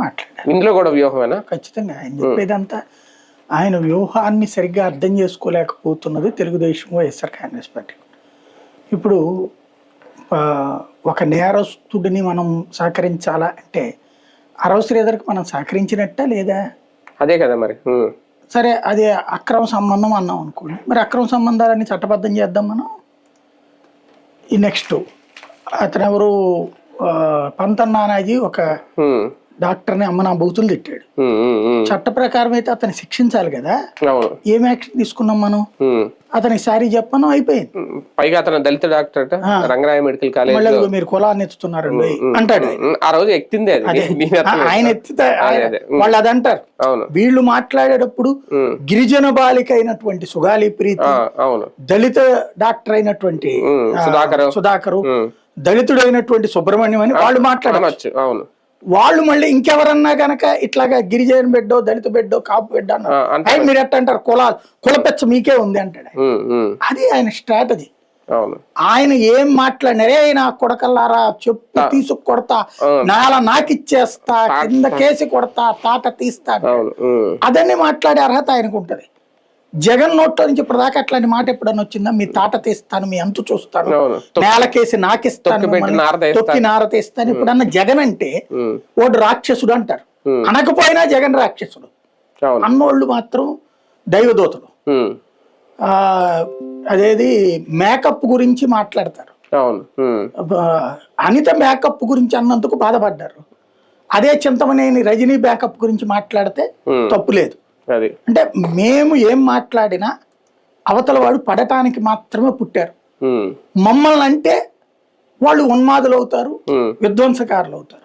మాట్లాడారు. ఇందులో కూడా వ్యూహమేనా? ఖచ్చితంగా ఆయన చెప్పేదంతా ఆయన వ్యూహాన్ని సరిగ్గా అర్థం చేసుకోలేకపోతున్నది తెలుగుదేశం, వైఎస్ఆర్ కాంగ్రెస్ పార్టీ. ఇప్పుడు ఒక నేరస్తుడిని మనం సహకరించాలా అంటే అరవ శ్రీధర్కి మనం సహకరించినట్ట లేదా? అదే కదా మరి. సరే, అది అక్రమ సంబంధం అన్నాం అనుకోండి, మరి అక్రమ సంబంధాలన్నీ చట్టబద్ధం చేద్దాం మనం. ఈ నెక్స్ట్ అతను ఎవరు, పంతన్ నానాజీ ఒక డాక్టర్ని అమ్మ నా బూతులు తిట్టాడు. చట్ట ప్రకారం అయితే అతన్ని శిక్షించాలి కదా, ఏం యాక్షన్ తీసుకున్నాం మనం? అతనికి సారీ చెప్పను, అయిపోయింది. పైగా అతను దళిత డాక్టర్, రంగరాయ మెడికల్ కాలేజ్. మళ్ళీ మీరు కులాన్ని ఎత్తుతున్నారండి అంటాడు. ఆ రోజు ఎత్తింది ఆయన ఎత్తితే వాళ్ళు అది అంటారు. వీళ్ళు మాట్లాడేటప్పుడు గిరిజన బాలిక అయినటువంటి సుగాలి ప్రీతి, దళిత డాక్టర్ అయినటువంటి సుధాకరు, దళితుడైనటువంటి సుబ్రహ్మణ్యం అని వాళ్ళు మాట్లాడవచ్చు. వాళ్ళు మళ్ళీ ఇంకెవరన్నా గనక ఇట్లాగా గిరిజన బిడ్డో, దళిత బిడ్డో, కాపు బిడ్డ అన్నారు, మీరు ఎట్ట అంటారు, కులపెచ్చ మీకే ఉంది అంటాడు. అది ఆయన స్ట్రాటజీ. ఆయన ఏం మాట్లాడినారే, నా కొడకల్లారా చెప్పు తీసుకు కొడతా, నాల నాకిచ్చేస్తా, కింద కేసి కొడతా, తాట తీస్తా, అదన్నీ మాట్లాడే అర్హత ఆయనకు ఉంటది. జగన్ నోట్లో నుంచి ఇప్పటిదాకా అట్లాంటి మాట ఎప్పుడన్నా వచ్చిందా? మీ తాట తీస్తాను, మీ అంతు చూస్తాను, నేలకేసి నాకిస్తాను, తొక్కి నార తీస్తాను. ఇప్పుడన్నా జగన్ అంటే ఓడు రాక్షసుడు అంటారు, అనకపోయినా జగన్ రాక్షసుడు అన్నోళ్ళు మాత్రం దైవదూతలు. అదేది మేకప్ గురించి మాట్లాడతారు. అనిత మేకప్ గురించి అన్నందుకు బాధపడ్డారు. అదే చింతమనేని రజనీ మేకప్ గురించి మాట్లాడితే తప్పు లేదు. అంటే మేము ఏం మాట్లాడినా అవతల వాడు పడటానికి మాత్రమే పుట్టారు. మమ్మల్ని అంటే వాళ్ళు ఉన్మాదులు అవుతారు, విధ్వంసకారులు అవుతారు.